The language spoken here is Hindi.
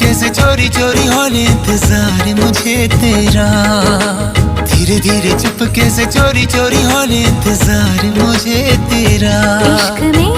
चुपके से चोरी चोरी होने इंतजार मुझे तेरा। धीरे धीरे चुपके से चोरी चोरी होने इंतजार मुझे तेरा। इश्क में